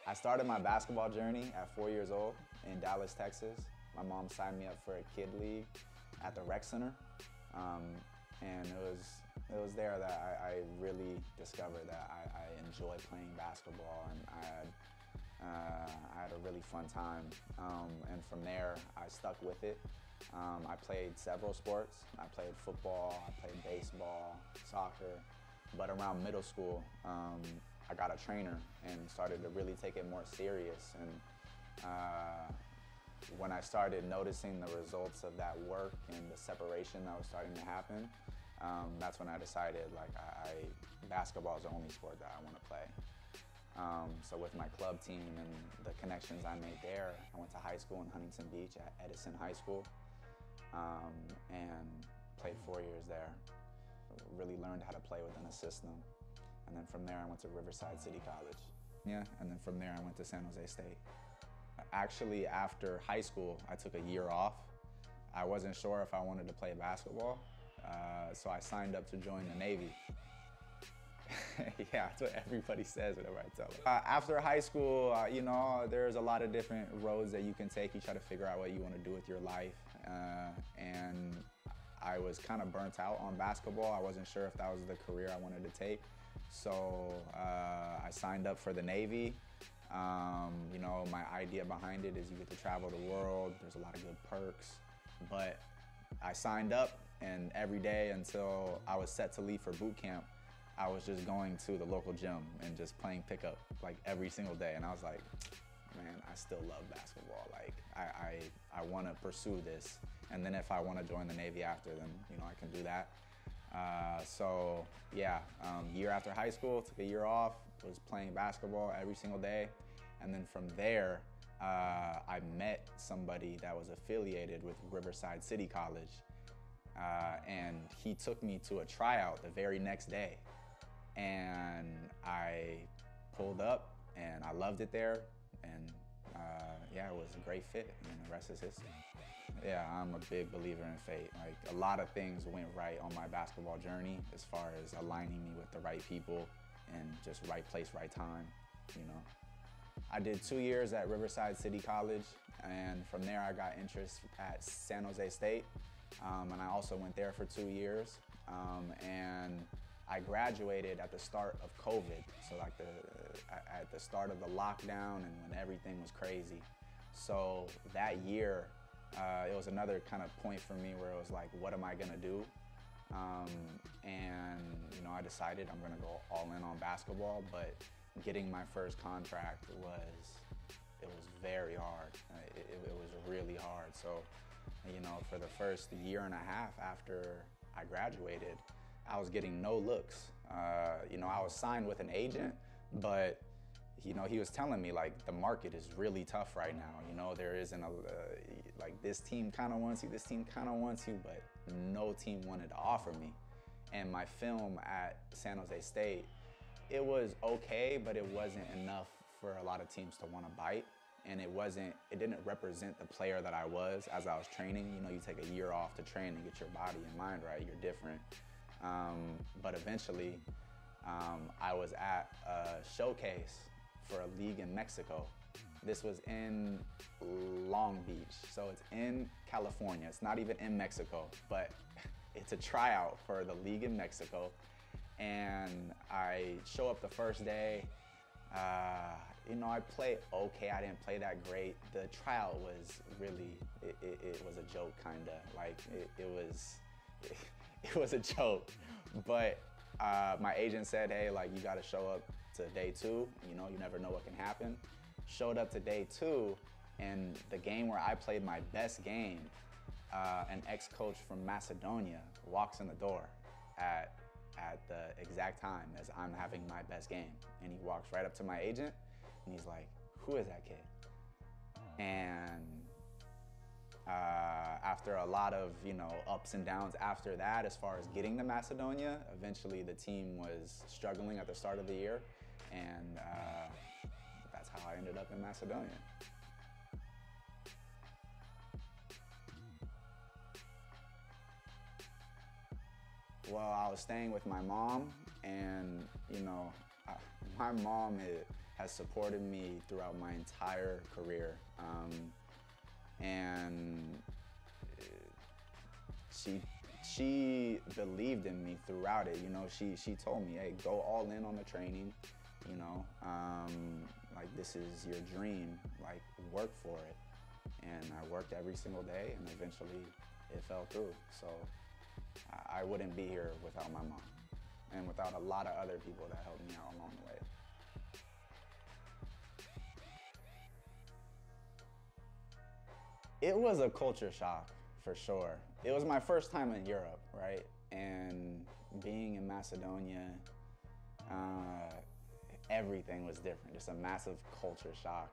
I started my basketball journey at 4 years old in Dallas, Texas. My mom signed me up for a kid league at the rec center. And it was there that I really discovered that I enjoy playing basketball, and I had a really fun time. And from there, I stuck with it. I played several sports. I played football, I played baseball, soccer, but around middle school, I got a trainer and started to really take it more serious. And when I started noticing the results of that work and the separation that was starting to happen, that's when I decided basketball is the only sport that I want to play. So with my club team and the connections I made there, I went to high school in Huntington Beach at Edison High School, and played 4 years there. Really learned how to play within a system. And then from there I went to Riverside City College. Yeah, and then from there I went to San Jose State. Actually, after high school, I took a year off. I wasn't sure if I wanted to play basketball, so I signed up to join the Navy. Yeah, that's what everybody says whenever I tell them. After high school, you know, there's a lot of different roads that you can take. You try to figure out what you want to do with your life. And I was kind of burnt out on basketball. I wasn't sure if that was the career I wanted to take. So I signed up for the Navy. You know, my idea behind it is you get to travel the world. There's a lot of good perks. But I signed up, and every day until I was set to leave for boot camp, I was just going to the local gym and just playing pickup like every single day. And I was like, man, I still love basketball. Like, I want to pursue this. And then if I want to join the Navy after, then, you know, I can do that. So yeah, year after high school, took a year off, was playing basketball every single day. And then from there, I met somebody that was affiliated with Riverside City College. And he took me to a tryout the very next day. And I pulled up and I loved it there. And yeah, it was a great fit, and the rest is history. Yeah, I'm a big believer in fate. Like, a lot of things went right on my basketball journey as far as aligning me with the right people and just right place, right time, you know. I did 2 years at Riverside City College, and from there I got interest at San Jose State, and I also went there for 2 years. And I graduated at the start of COVID, so like at the start of the lockdown and when everything was crazy. So that year, it was another kind of point for me where it was like, what am I gonna do? And you know, I decided I'm gonna go all in on basketball, but getting my first contract was very hard. It was really hard. So, you know, for the first year and a half after I graduated, I was getting no looks. You know, I was signed with an agent, but you know, he was telling me like the market is really tough right now. You know, there isn't like this team kind of wants you, this team kind of wants you, but no team wanted to offer me. And my film at San Jose State, it was okay, but it wasn't enough for a lot of teams to want to bite. And it didn't represent the player that I was as I was training. You know, you take a year off to train and get your body and mind right, you're different. But eventually, I was at a showcase for a league in Mexico. This was in Long Beach, so it's in California. It's not even in Mexico, but it's a tryout for the league in Mexico. And I show up the first day. You know, I played okay. I didn't play that great. The tryout was really, it was a joke, kinda. Like, it was a joke. But my agent said, hey, like, you gotta show up to day 2. You know, you never know what can happen. Showed up to day 2, and the game where I played my best game, an ex-coach from Macedonia walks in the door at the exact time as I'm having my best game. And he walks right up to my agent, and he's like, who is that kid? And after a lot of, you know, ups and downs after that, as far as getting to Macedonia, eventually the team was struggling at the start of the year, and that's how I ended up in Macedonia. Well, I was staying with my mom, and you know, my mom has supported me throughout my entire career. And she believed in me throughout it. You know, she told me, hey, go all in on the training, you know, like this is your dream, like work for it. And I worked every single day, and eventually it fell through. So I wouldn't be here without my mom and without a lot of other people that helped me out along the way. It was a culture shock, for sure. It was my first time in Europe, right? And being in Macedonia, everything was different, just a massive culture shock.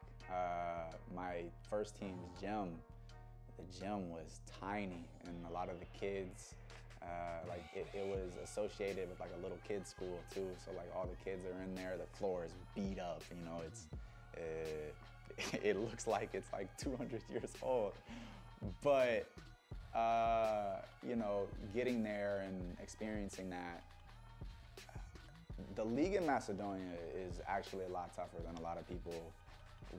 My first team's gym, the gym was tiny, and a lot of the kids, like it was associated with like a little kid's school too. So like all the kids are in there, the floor is beat up, you know, it looks like it's like 200 years old. But, you know, getting there and experiencing that, the league in Macedonia is actually a lot tougher than a lot of people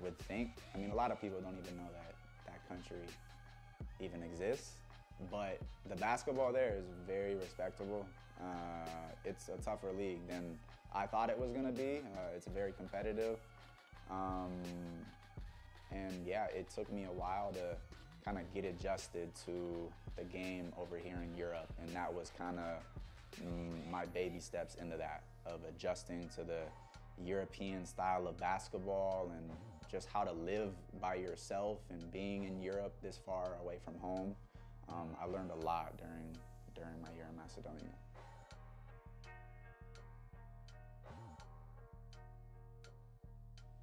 would think. I mean, a lot of people don't even know that that country even exists, but the basketball there is very respectable. It's a tougher league than I thought it was gonna be. It's very competitive. And yeah, it took me a while to kind of get adjusted to the game over here in Europe, and that was kind of my baby steps into that, of adjusting to the European style of basketball and just how to live by yourself and being in Europe this far away from home. I learned a lot during my year in Macedonia.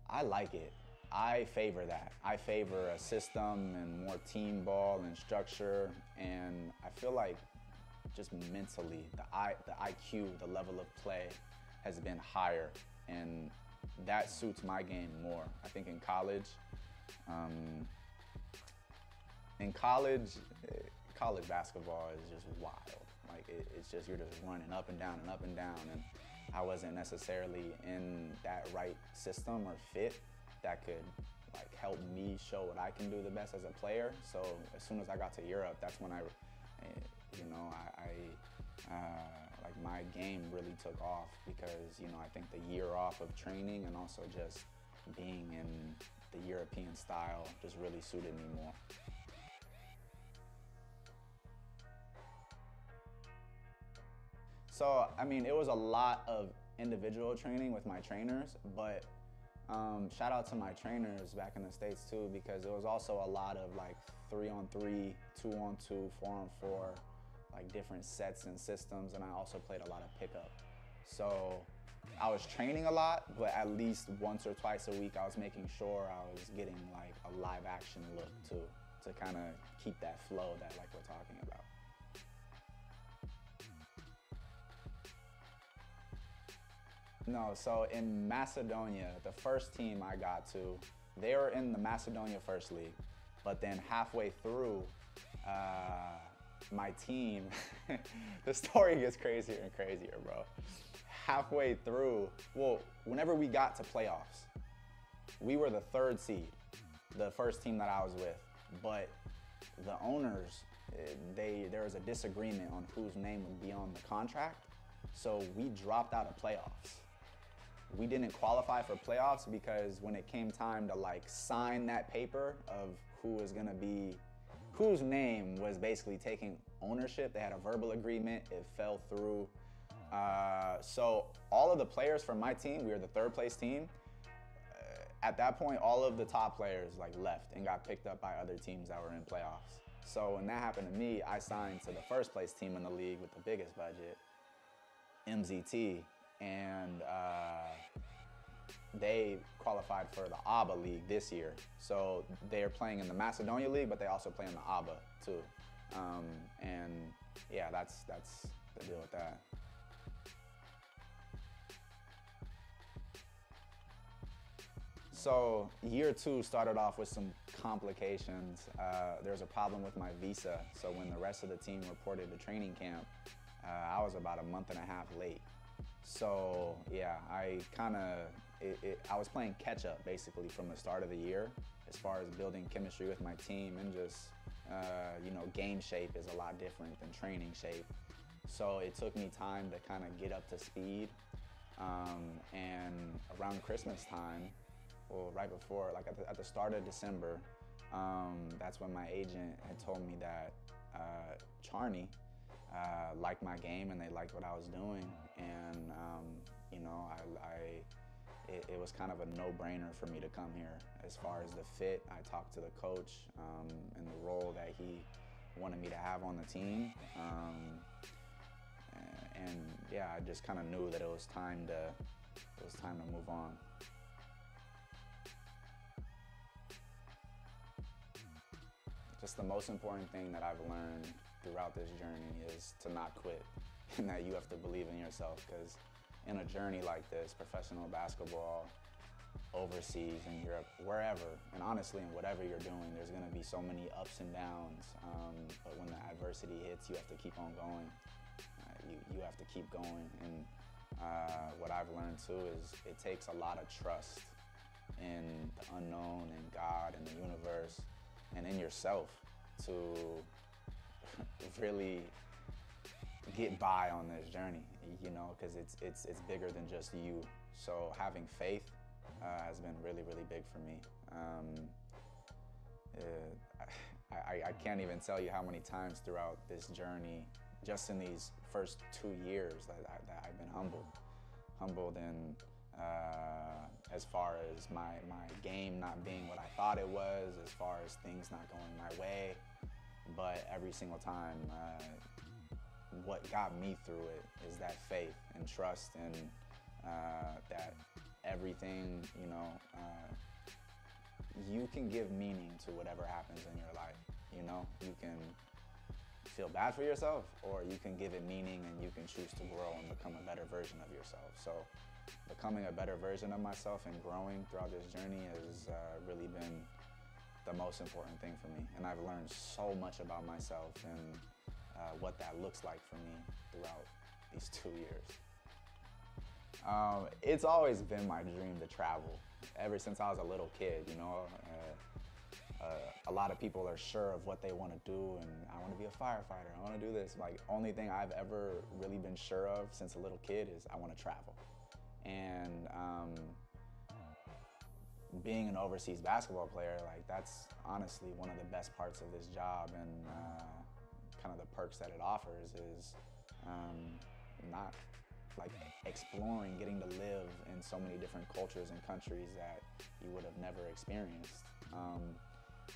I like it. I favor that. I favor a system and more team ball and structure, and I feel like just mentally, the IQ, the level of play has been higher, and that suits my game more. I think in college, college basketball is just wild. Like it's just, you're just running up and down and up and down, and I wasn't necessarily in that right system or fit that could like help me show what I can do the best as a player. So as soon as I got to Europe, that's when you know, like my game really took off, because, you know, I think the year off of training and also just being in the European style just really suited me more. So, I mean, it was a lot of individual training with my trainers, but shout out to my trainers back in the States too, because it was also a lot of like 3-on-3, 2-on-2, 4-on-4, like different sets and systems, and I also played a lot of pickup. So I was training a lot, but at least once or twice a week I was making sure I was getting like a live action look too, to kind of keep that flow that like we're talking about. No, so in Macedonia, the first team I got to, they were in the Macedonia First League, but then halfway through, my team, the story gets crazier and crazier, bro. Halfway through, well, whenever we got to playoffs, we were the 3rd seed, the first team that I was with, but the owners, there was a disagreement on whose name would be on the contract, so we dropped out of playoffs. We didn't qualify for playoffs because when it came time to like sign that paper of who was gonna be, whose name was basically taking ownership, they had a verbal agreement, it fell through. So all of the players from my team, we were the 3rd place team. At that point, all of the top players like left and got picked up by other teams that were in playoffs. So when that happened to me, I signed to the 1st place team in the league with the biggest budget, MZT. And they qualified for the ABA League this year. So they're playing in the Macedonia League, but they also play in the ABA too. And yeah, that's the deal with that. So year 2 started off with some complications. There was a problem with my visa. So when the rest of the team reported to training camp, I was about a month and a half late. So yeah, I kind of I was playing catch up basically from the start of the year as far as building chemistry with my team, and just, you know, game shape is a lot different than training shape. So it took me time to kind of get up to speed. And around Christmas time, well, right before, like at the start of December, that's when my agent had told me that Charney liked my game and they liked what I was doing. And, you know, it was kind of a no-brainer for me to come here. As far as the fit, I talked to the coach and the role that he wanted me to have on the team. And yeah, I just kind of knew that it was time to move on. Just the most important thing that I've learned throughout this journey is to not quit, and that you have to believe in yourself, because in a journey like this, professional basketball, overseas, in Europe, wherever, and honestly in whatever you're doing, there's gonna be so many ups and downs, but when the adversity hits, you have to keep on going. You have to keep going, and what I've learned too is it takes a lot of trust in the unknown, and God, and the universe, and in yourself to really get by on this journey, you know, because it's bigger than just you. So having faith has been really, really big for me. I can't even tell you how many times throughout this journey, just in these first 2 years, that I've been humbled in as far as my game not being what I thought it was, as far as things not going my way. But every single time, what got me through it is that faith and trust, and that everything, you know, you can give meaning to whatever happens in your life. You know, you can feel bad for yourself, or you can give it meaning, and you can choose to grow and become a better version of yourself. So becoming a better version of myself and growing throughout this journey has really been the most important thing for me. And I've learned so much about myself and what that looks like for me throughout these 2 years. It's always been my dream to travel, ever since I was a little kid, you know. A lot of people are sure of what they want to do, and I want to be a firefighter, I want to do this. Like, only thing I've ever really been sure of since a little kid is I want to travel. And being an overseas basketball player, like, that's honestly one of the best parts of this job, and kind of the perks that it offers is not like exploring, getting to live in so many different cultures and countries that you would have never experienced.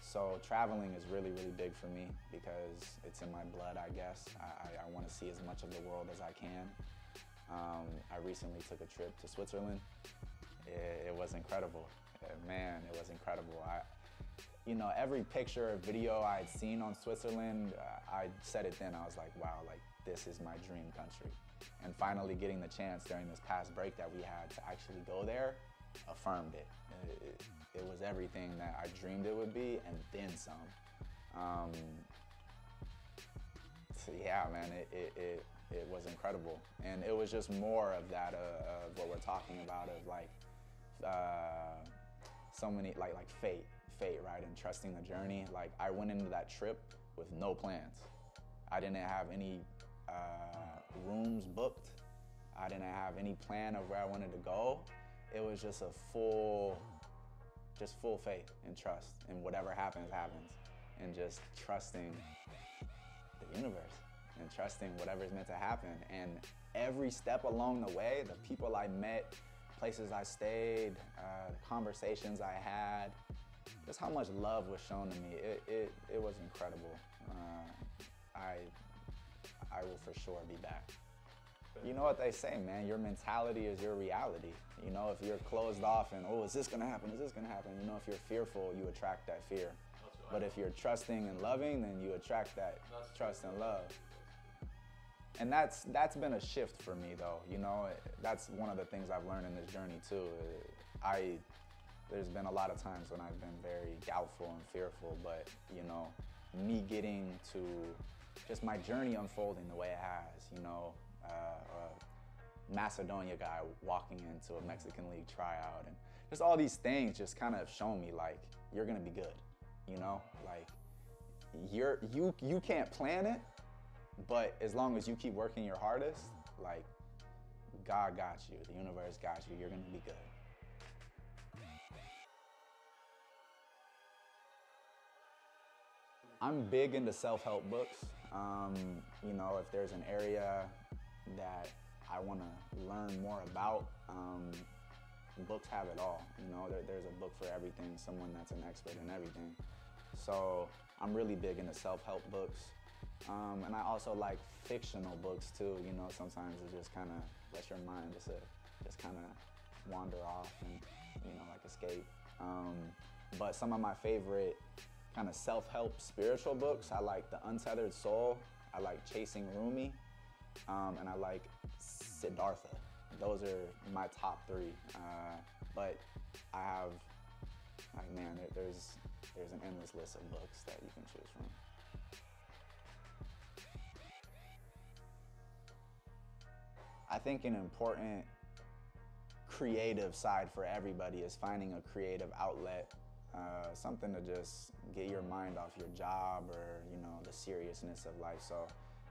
So traveling is really, really big for me because it's in my blood, I guess. I want to see as much of the world as I can. I recently took a trip to Switzerland. It was incredible. Man, it was incredible. You know, every picture or video I had seen on Switzerland, I said it then, I was like, wow, like, this is my dream country. And finally getting the chance during this past break that we had to actually go there affirmed it. It was everything that I dreamed it would be, and then some. So yeah, man, it was incredible. And it was just more of that, of what we're talking about, of like, so many, like fate, right? And trusting the journey. Like, I went into that trip with no plans. I didn't have any rooms booked. I didn't have any plan of where I wanted to go. It was just full faith and trust, and whatever happens, happens. And just trusting the universe and trusting whatever's meant to happen. And every step along the way, the people I met, places I stayed, the conversations I had, just how much love was shown to me, it was incredible. I will for sure be back. You know what they say, man, your mentality is your reality. You know, if you're closed off and, oh, is this gonna happen, is this gonna happen? You know, if you're fearful, you attract that fear. But if you're trusting and loving, then you attract that trust and love. And that's been a shift for me, though. You know, that's one of the things I've learned in this journey too. There's been a lot of times when I've been very doubtful and fearful, but you know, me getting to just my journey unfolding the way it has, you know, Macedonia guy walking into a Mexican League tryout, and just all these things just kind of shown me like, you're gonna be good, you know? Like, you can't plan it, but as long as you keep working your hardest, like, God got you, the universe got you, you're gonna be good. I'm big into self-help books. You know, if there's an area that I want to learn more about, books have it all. You know, there's a book for everything, someone that's an expert in everything. So I'm really big into self-help books. And I also like fictional books too. You know, sometimes it just kind of lets your mind just kind of wander off and, you know, like escape. But some of my favorite kind of self-help spiritual books, I like The Untethered Soul, I like Chasing Rumi, and I like Siddhartha. Those are my top three. But I have, like, man, there's an endless list of books that you can choose from. I think an important creative side for everybody is finding a creative outlet, something to just get your mind off your job or, you know, the seriousness of life. So,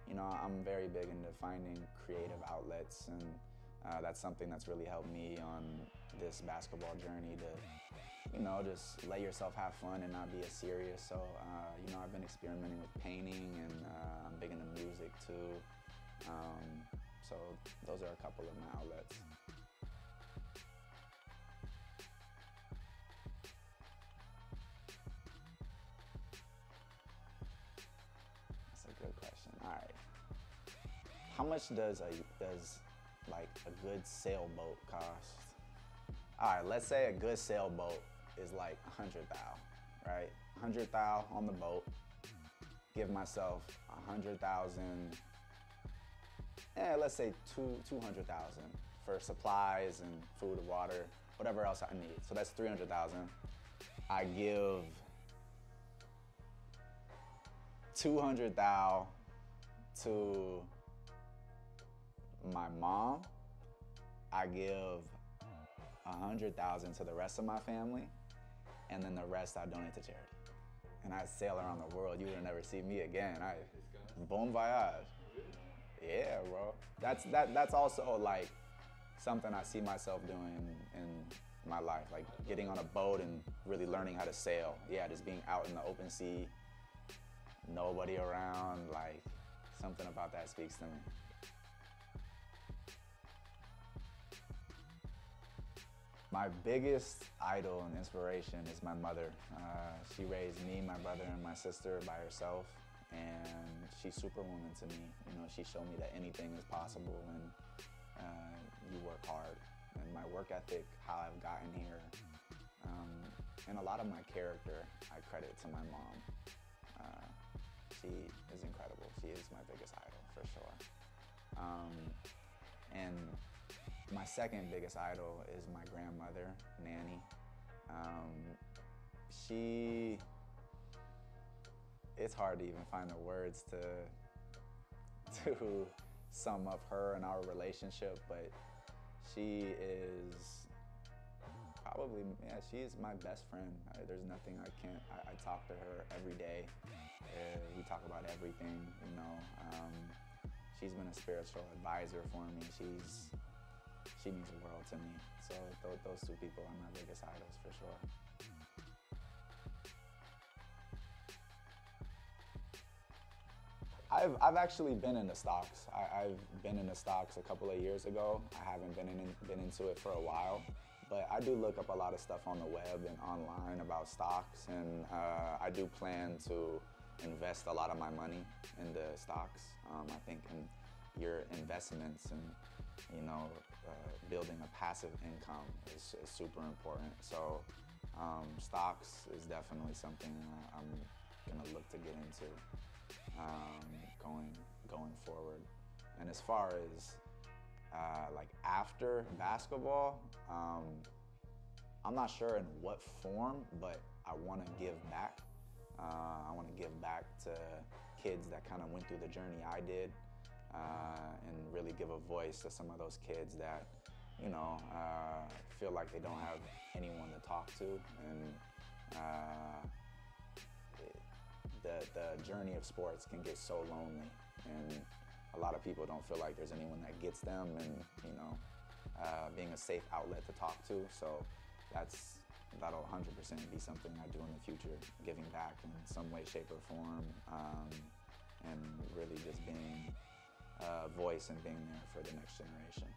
you know, I'm very big into finding creative outlets, and that's something that's really helped me on this basketball journey to, you know, just let yourself have fun and not be as serious. So, you know, I've been experimenting with painting, and I'm big into music too. So those are a couple of my outlets. That's a good question. All right. How much does like a good sailboat cost? All right, let's say a good sailboat is like 100 thou, right? 100 thou on the boat. Give myself 100,000. Let's say 200,000 for supplies and food, water, whatever else I need. So that's 300,000. I give 200 thou to my mom. I give 100,000 to the rest of my family, and then the rest I donate to charity. And I sail around the world. You would never see me again. Bon voyage. Yeah, bro. That's also like something I see myself doing in my life, like getting on a boat and really learning how to sail. Yeah, just being out in the open sea, nobody around, like something about that speaks to me. My biggest idol and inspiration is my mother. She raised me, my brother, and my sister by herself, and she's superwoman to me. You know, she showed me that anything is possible when you work hard. And my work ethic, how I've gotten here, and a lot of my character, I credit to my mom. She is incredible. She is my biggest idol, for sure. And my second biggest idol is my grandmother, Nanny. It's hard to even find the words to sum up her and our relationship, but she is probably, yeah, she is my best friend. There's nothing I talk to her every day. We talk about everything, you know. She's been a spiritual advisor for me. She means the world to me. So those two people are my biggest idols, for sure. I've actually been into stocks. I've been into stocks a couple of years ago. I haven't been into it for a while, but I do look up a lot of stuff on the web and online about stocks, and I do plan to invest a lot of my money into stocks. I think in your investments and, you know, building a passive income is super important. So stocks is definitely something I'm gonna look to get into going forward. And as far as like after basketball, I'm not sure in what form, but I want to give back. I want to give back to kids that kind of went through the journey I did. and really give a voice to some of those kids that, you know, feel like they don't have anyone to talk to. And the journey of sports can get so lonely, and a lot of people don't feel like there's anyone that gets them, and you know, being a safe outlet to talk to. So that'll 100% be something I do in the future, giving back in some way, shape, or form, and really just being a voice and being there for the next generation.